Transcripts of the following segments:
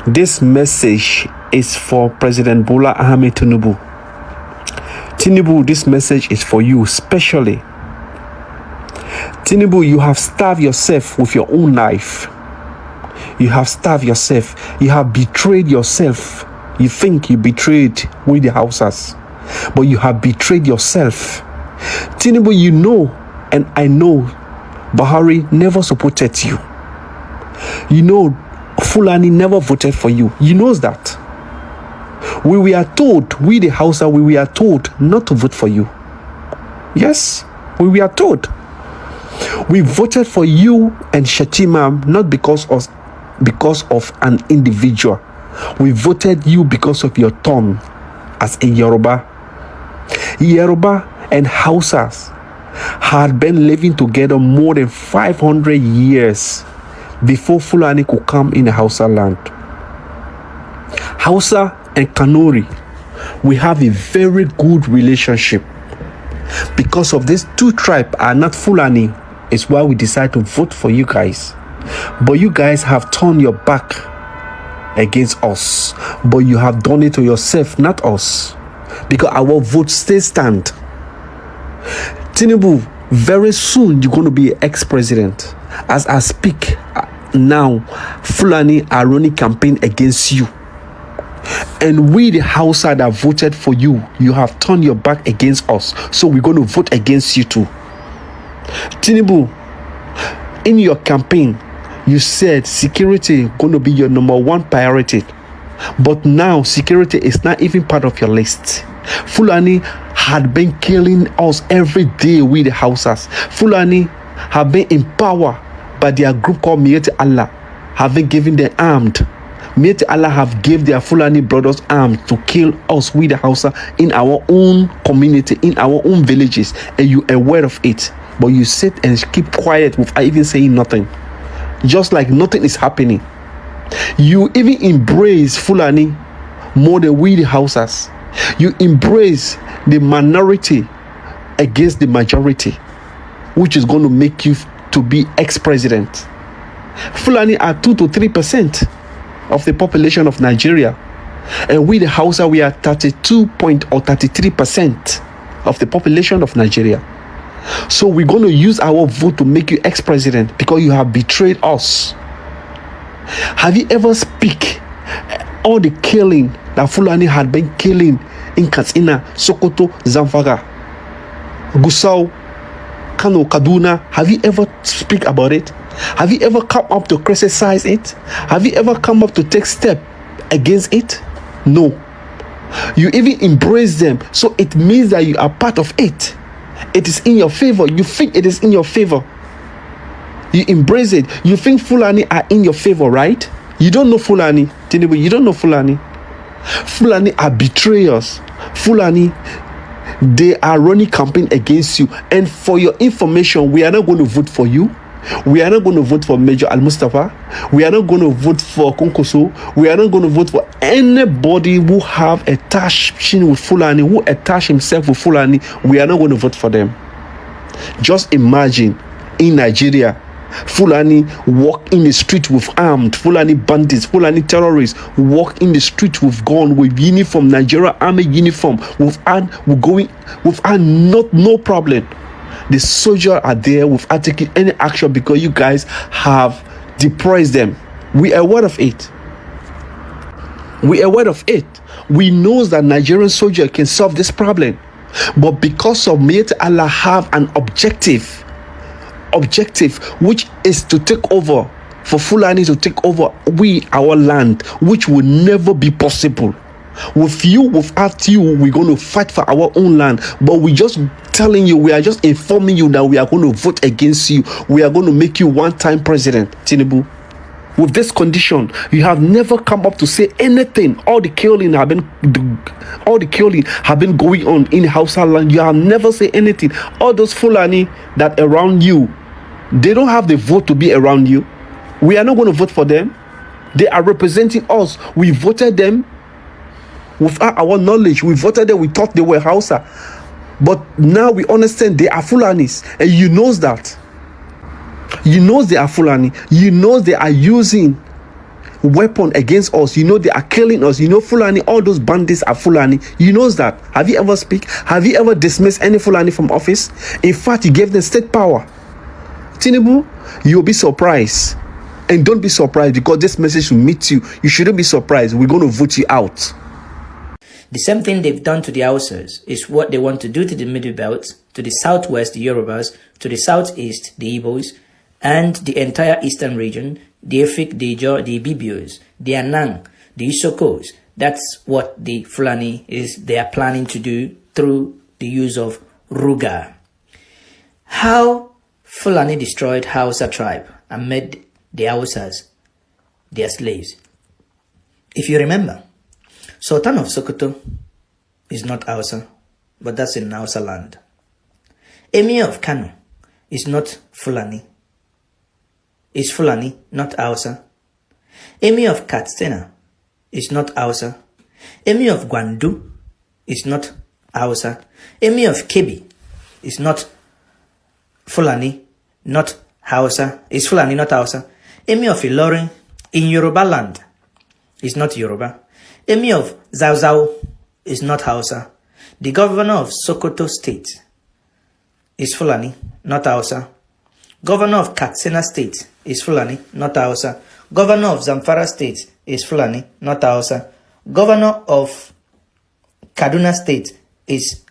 This message is for President Bola Ahmed Tinubu. Tinubu, this message is for you especially. Tinubu, you have starved yourself with your own life. You have starved yourself. You have betrayed yourself. You think you betrayed with the Hausas, but you have betrayed yourself. Tinubu, you know, and I know, Buhari never supported you. You know, Fulani never voted for you. You knows that. We were told, we the Hausa, we were told not to vote for you. Yes, we were told. We voted for you and Shatima not because of an individual. We voted you because of your tone as a Yoruba. Yoruba and Hausas had been living together more than 500 years before Fulani could come in the Hausa land. Hausa and Kanuri, we have a very good relationship. Because of these two tribes are not Fulani, is why we decide to vote for you guys. But you guys have turned your back against us. But you have done it to yourself, not us. Because our vote still stand. Tinubu, very soon you're going to be ex-president. As I speak now, Fulani are running campaign against you. And we, the Hausa that voted for you, you have turned your back against us. So we're going to vote against you too. Tinubu, in your campaign, you said security going to be your number one priority. But now security is not even part of your list. Fulani had been killing us every day with the Hausas. Fulani have been in power by their group called Mieti Allah, having given them armed. Mieti Allah have gave their Fulani brothers arms to kill us with the Hausa in our own community, in our own villages, and you are aware of it. But you sit and keep quiet without even saying nothing. Just like nothing is happening. You even embrace Fulani more than we the Hausas. You embrace the minority against the majority, which is going to make you to be ex-president. Fulani are 2 to 3% of the population of Nigeria. And we the Hausa, we are 33% of the population of Nigeria. So we're going to use our vote to make you ex-president because you have betrayed us. Have you ever speak all the killing that Fulani had been killing in Katsina, Sokoto, Zamfara, Gusau, Kano, Kaduna? Have you ever speak about it? Have you ever come up to criticize it? Have you ever come up to take step against it? No. You even embrace them. So it means that you are part of it. It is in your favor. You think it is in your favor. You embrace it. You think Fulani are in your favor, right? You don't know Fulani. Tinubu, you don't know Fulani. Fulani are betrayers. Fulani, they are running campaign against you. And for your information, we are not going to vote for you. We are not going to vote for Major Al-Mustafa. We are not going to vote for Konkoso. We are not going to vote for anybody who have attachment with Fulani, who attach himself with Fulani. We are not going to vote for them. Just imagine in Nigeria, Fulani walk in the street with armed, Fulani bandits, Fulani terrorists walk in the street with gun, with uniform, Nigeria army uniform, without no problem. The soldiers are there without taking any action because you guys have depressed them. We are aware of it. We are aware of it. We know that Nigerian soldier can solve this problem. But because of Mieti Allah have an objective, which is to take over, for Fulani to take over our land, which will never be possible. With you, without you, we're going to fight for our own land. But we just telling you, we are just informing you that we are going to vote against you. We are going to make you one-time president, Tinubu. With this condition, you have never come up to say anything. All the killing have been going on in Hausa land. You have never said anything. All those Fulani that around you, they don't have the vote to be around you. We are not going to vote for them. They are representing us. We voted them without our knowledge. We voted them. We thought they were Hausa. But now we understand they are Fulanis. And you knows that. You know they are Fulani. You know they are using weapon against us. You know they are killing us. You know Fulani, all those bandits are Fulani. You know that. Have you ever have you ever dismissed any Fulani from office? In fact, you gave them state power. Tinubu, you'll be surprised. And don't be surprised, because this message will meet you. You shouldn't be surprised. We're going to vote you out. The same thing they've done to the Hausas is what they want to do to the Middle Belt, to the southwest, the Yorubas, to the southeast, the Igbos, and the entire eastern region, the Efik, the Ijaw, the Ibibios, the Anang, the Isokos. That's what the Fulani they are planning to do through the use of Ruga. How Fulani destroyed Hausa tribe and made the Hausas their slaves. If you remember, Sultan of Sokoto is not Hausa, but that's in Hausa land. Emir of Kano is not Fulani. Is Fulani, not Hausa. Emir of Katsina is not Hausa. Emir of Gwandu is not Hausa. Emir of Kebbi is not Fulani, not Hausa. Is Fulani, not Hausa. Emir of Ilorin in Yoruba land is not Yoruba. Emir of Zauzau is not Hausa. The governor of Sokoto State is Fulani, not Hausa. Governor of Katsina State is Fulani, not Hausa. Governor of Zamfara State is Fulani, not Hausa. Governor of Kaduna State is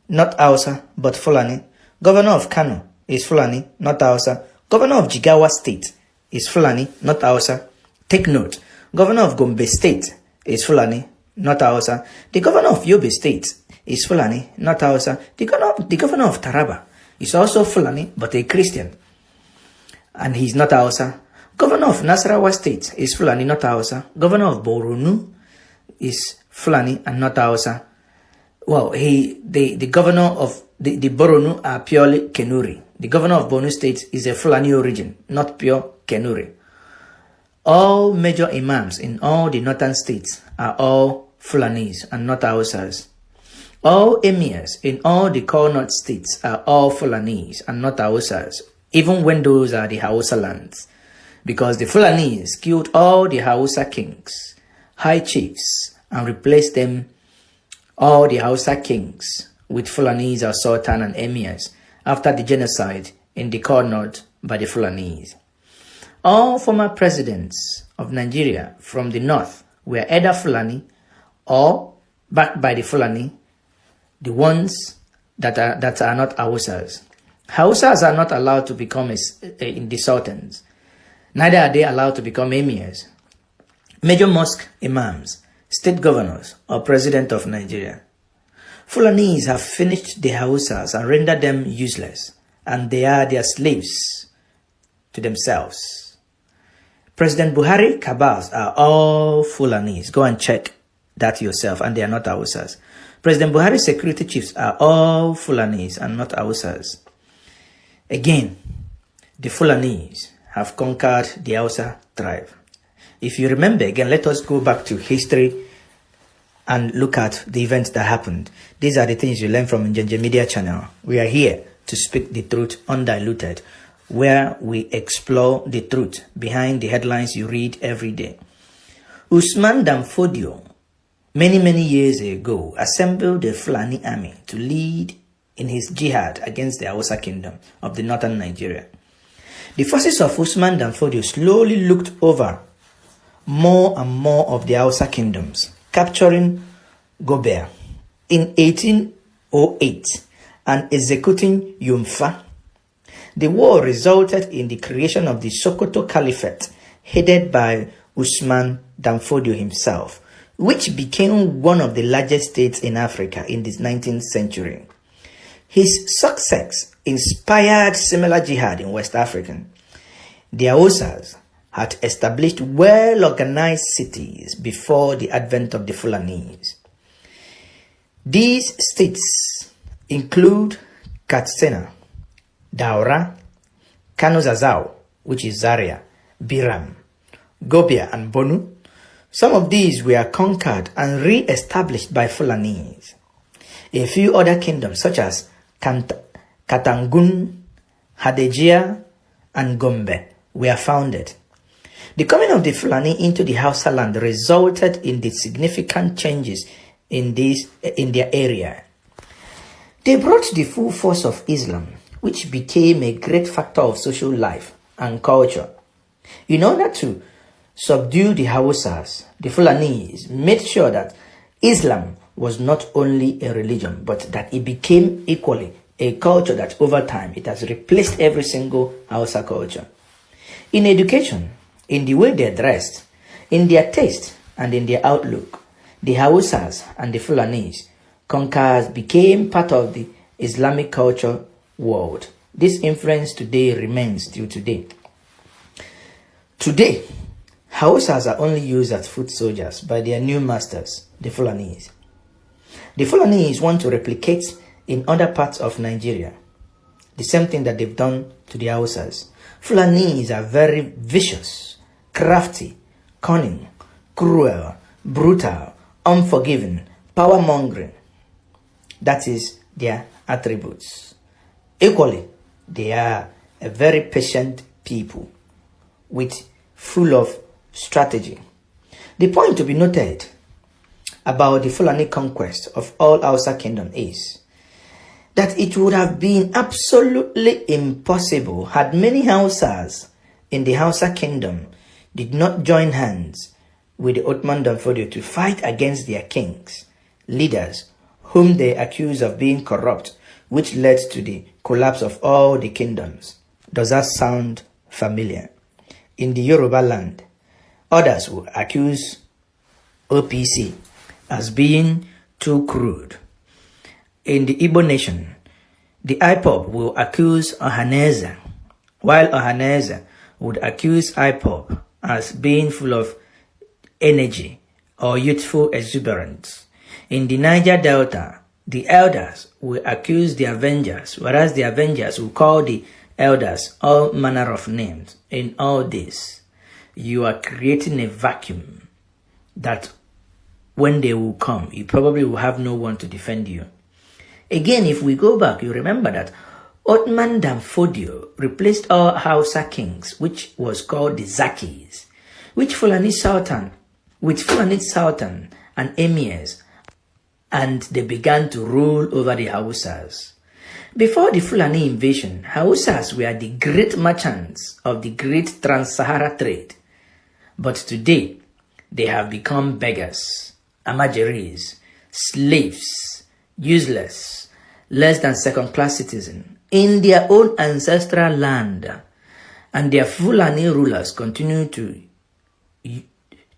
not Hausa, but Fulani. Governor of Kano is Fulani, not Hausa. Governor of Jigawa State is Fulani, not Hausa. Take note, Governor of Gombe State is Fulani, not Hausa. The Governor of Yobe State is Fulani, not Hausa. The governor of Taraba is also Fulani, but a Christian, and he's not Hausa. Governor of Nasarawa State is Fulani, not Hausa. Governor of Borno is Fulani and not Hausa. Well, the governor of the Borno are purely Kenuri. The governor of Borno State is a Fulani origin, not pure Kenuri. All major imams in all the northern states are all Fulanis and not Hausas. All emirs in all the core north states are all Fulanis and not Hausas, even when those are the Hausa lands. Because the Fulanis killed all the Hausa kings, high chiefs, and replaced them, all the Hausa kings, with Fulanis as sultan and emirs after the genocide in the core north by the Fulanis. All former presidents of Nigeria from the north were either Fulani or backed by the Fulani, the ones that are not Hausas. Hausas are not allowed to become in the sultans. Neither are they allowed to become emirs, major mosque imams, state governors, or president of Nigeria. Fulanis have finished the Hausas and rendered them useless, and they are their slaves to themselves. President Buhari cabals are all Fulanis. Go and check that yourself, and they are not Hausas. President Buhari's security chiefs are all Fulanis and not Hausas. Again, the Fulanis have conquered the Hausa tribe. If you remember, again, let us go back to history and look at the events that happened. These are the things you learn from Njenje Media Channel. We are here to speak the truth undiluted, where we explore the truth behind the headlines you read every day. Usman Dan Fodio, many years ago, assembled the Fulani army to lead in his jihad against the Hausa kingdom of the northern Nigeria. The forces of Usman Dan Fodio slowly looked over more and more of the Hausa kingdoms, capturing Gobert in 1808 and executing Yumfa. The war resulted in the creation of the Sokoto Caliphate, headed by Usman Dan Fodio himself, which became one of the largest states in Africa in the 19th century. His success inspired similar jihad in West Africa. The Hausas had established well-organized cities before the advent of the Fulanis. These states include Katsina, Daura, Kano Zazau, which is Zaria, Biram, Gobia, and Bonu. Some of these were conquered and re-established by Fulanis. A few other kingdoms such as Katangun, Hadejia, and Gombe were founded. The coming of the Fulani into the Hausa land resulted in the significant changes in their area. They brought the full force of Islam, which became a great factor of social life and culture. In order to subdue the Hausas, the Fulanis made sure that Islam was not only a religion, but that it became equally a culture that over time it has replaced every single Hausa culture. In education, in the way they dressed, in their taste, and in their outlook, the Hausas and the Fulanis conquerors became part of the Islamic culture world. This influence today remains till today. Today, Hausas are only used as foot soldiers by their new masters, the Fulanis. The Fulanis want to replicate in other parts of Nigeria the same thing that they've done to the Hausas. Fulanis are very vicious, crafty, cunning, cruel, brutal, unforgiving, power-mongering. That is their attributes. Equally, they are a very patient people full of strategy. The point to be noted about the Fulani conquest of all Hausa kingdom is that it would have been absolutely impossible had many Hausas in the Hausa kingdom did not join hands with the Usman Dan Fodio to fight against their kings, leaders, whom they accuse of being corrupt, which led to the collapse of all the kingdoms. Does that sound familiar? In the Yoruba land, others will accuse OPC as being too crude. In the Igbo nation, the IPOB will accuse Ohaneze, while Ohaneze would accuse IPOB as being full of energy or youthful exuberance. In the Niger Delta, the elders will accuse the Avengers, whereas the Avengers will call the elders all manner of names. In all this, you are creating a vacuum that when they will come, you probably will have no one to defend you. Again, if we go back, you remember that Usman Dan Fodio replaced all Hausa kings, which was called the Zakis, with Fulani Sultan and emirs, and they began to rule over the Hausas. Before the Fulani invasion, Hausas were the great merchants of the great Trans-Sahara trade. But today, they have become beggars, amajeris, slaves, useless, less than second-class citizens in their own ancestral land. And their Fulani rulers continue to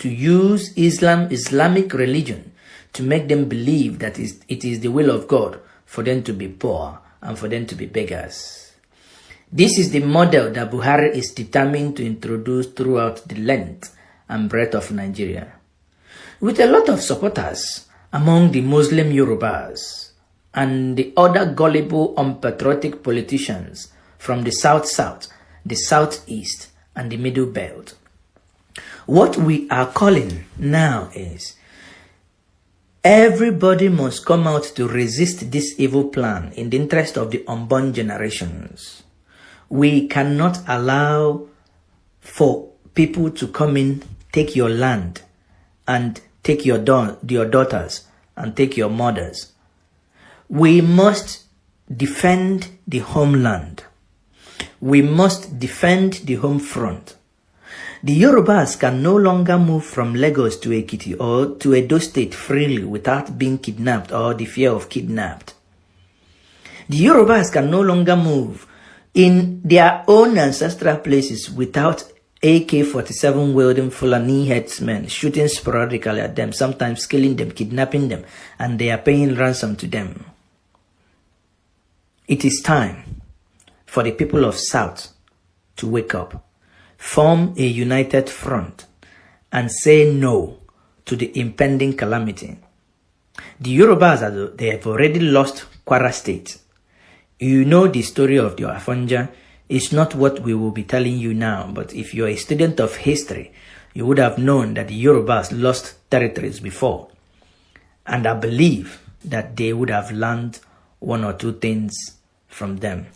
use Islamic religion to make them believe that it is the will of God for them to be poor and for them to be beggars. This is the model that Buhari is determined to introduce throughout the length and breadth of Nigeria, with a lot of supporters among the Muslim Yorubas and the other gullible, unpatriotic politicians from the South-South, the Southeast, and the Middle Belt. What we are calling now is everybody must come out to resist this evil plan in the interest of the unborn generations. We cannot allow for people to come in, take your land, and take your daughters, and take your mothers. We must defend the homeland. We must defend the home front. The Yorubas can no longer move from Lagos to Ekiti or to Edo State freely without being kidnapped or the fear of kidnapped. The Yorubas can no longer move in their own ancestral places without AK-47 wielding Fulani headsmen shooting sporadically at them, sometimes killing them, kidnapping them, and they are paying ransom to them. It is time for the people of South to wake up, form a united front, and say no to the impending calamity. The Yorubas, they have already lost Kwara State. You know the story of the Afonja. It's not what we will be telling you now, but if you're a student of history, you would have known that the Yorubas lost territories before. And I believe that they would have learned one or two things from them.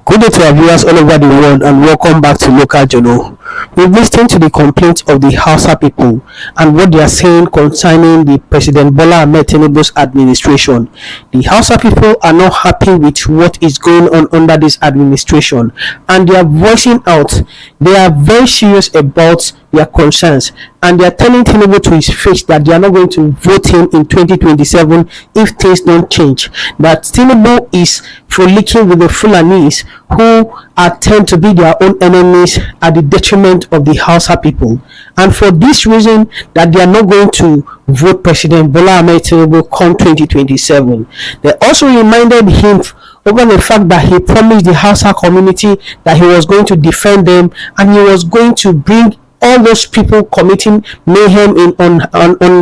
Good day to our viewers all over the world and welcome back to Local Journal. We've listened to the complaints of the Hausa people and what they are saying concerning the President Bola Ahmed Tinubu's administration. The Hausa people are not happy with what is going on under this administration and they are voicing out. They are very serious about their concerns and they are telling Tinubu to his face that they are not going to vote him in 2027 if things don't change. That Tinubu is frolicking with the Fulanis who tend to be their own enemies at the detriment of the Hausa people, and for this reason that they are not going to vote President Bola Ahmed Tinubu come 2027. They also reminded him over the fact that he promised the Hausa community that he was going to defend them and he was going to bring all those people committing mayhem on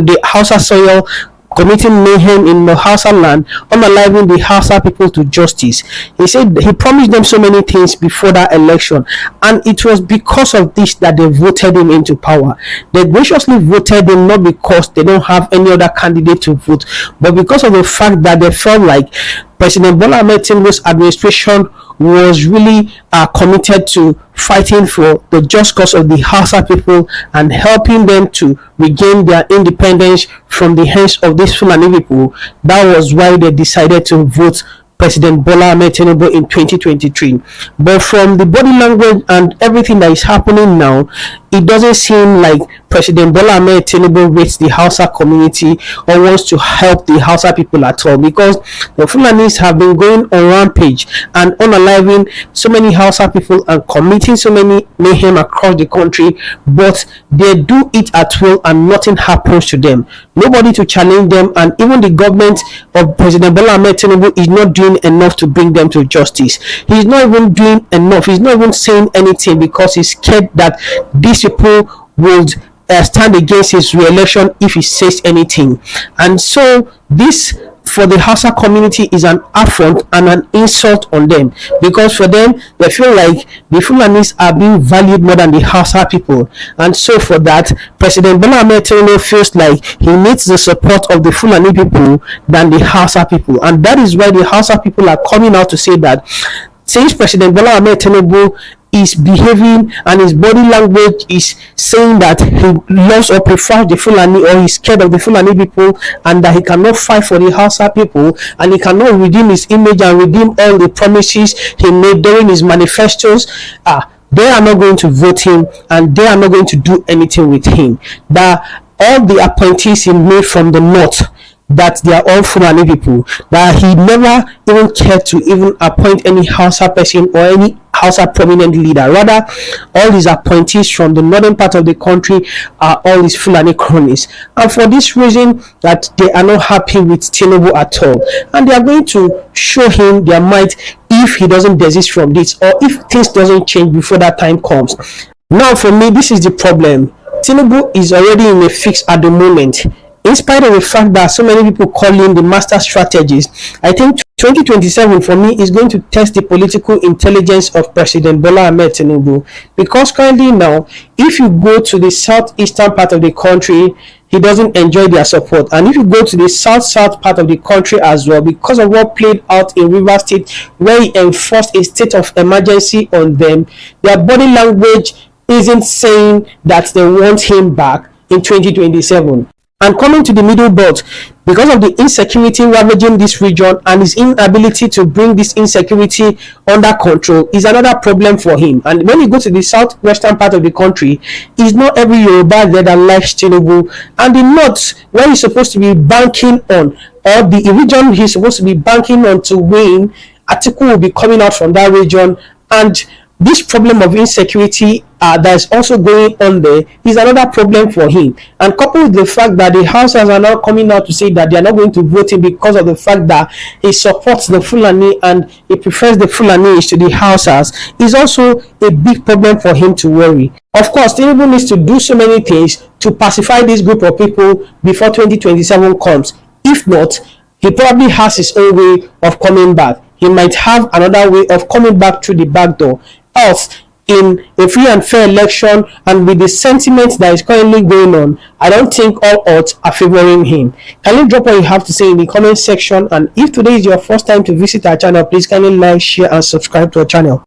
the Hausa soil, committing mayhem in the Hausa land, unaliving the Hausa people to justice. He said he promised them so many things before that election, and it was because of this that they voted him into power. They graciously voted him not because they don't have any other candidate to vote, but because of the fact that they felt like President Bola Ahmed Tinubu's administration was really committed to fighting for the just cause of the Hausa people and helping them to regain their independence from the hands of these Fulani people. That was why they decided to vote President Bola Ahmed Tinubu in 2023. But from the body language and everything that is happening now, it doesn't seem like President Bola Ahmed Tinubu rates the Hausa community or wants to help the Hausa people at all, because the Fulanis have been going on rampage and unaliving so many Hausa people and committing so many mayhem across the country, but they do it at will and nothing happens to them. Nobody to challenge them, and even the government of President Bola Ahmed Tinubu is not doing enough to bring them to justice. He's not even doing enough. He's not even saying anything because he's scared that these people would stand against his re-election if he says anything. And so this, for the Hausa community, is an affront and an insult on them, because for them they feel like the Fulanis are being valued more than the Hausa people. And so for that, President Bola Ahmed Tinubu feels like he needs the support of the Fulani people than the Hausa people, and that is why the Hausa people are coming out to say that since President Bola Ahmed Tinubu is behaving and his body language is saying that he loves or prefers the Fulani, or he's scared of the Fulani people, and that he cannot fight for the Hausa people, and he cannot redeem his image and redeem all the promises he made during his manifestos, they are not going to vote him and they are not going to do anything with him. That all the appointees he made from the north, that they are all Fulani people, that he never even cared to even appoint any Hausa person or any Hausa prominent leader. Rather, all these appointees from the northern part of the country are all these Fulani cronies, and for this reason that they are not happy with Tinubu at all, and they are going to show him their might if he doesn't desist from this, or if things doesn't change before that time comes. Now for me, this is the problem. Tinubu is already in a fix at the moment. In spite of the fact that so many people call him the master strategist, I think 2027 for me is going to test the political intelligence of President Bola Ahmed Tinubu, because currently now, if you go to the southeastern part of the country, he doesn't enjoy their support, and if you go to the south part of the country as well, because of what played out in Rivers State, where he enforced a state of emergency on them, their body language isn't saying that they want him back in 2027. And coming to the middle belt, because of the insecurity ravaging this region and his inability to bring this insecurity under control is another problem for him. And when you go to the southwestern part of the country, it's not every Yoruba there that likes Tinubu. And the north, where he's supposed to be banking on, or the region he's supposed to be banking on to win, Atiku will be coming out from that region, and this problem of insecurity that is also going on there is another problem for him. And coupled with the fact that the Hausas are now coming out to say that they are not going to vote him because of the fact that he supports the Fulani and he prefers the Fulanis to the Hausas, is also a big problem for him to worry. Of course, Tinubu needs to do so many things to pacify this group of people before 2027 comes. If not, he probably has his own way of coming back. He might have another way of coming back through the back door. Else, in a free and fair election, and with the sentiment that is currently going on, I don't think all odds are favoring him. Kindly drop what you have to say in the comment section, and if today is your first time to visit our channel, please kindly like, share and subscribe to our channel.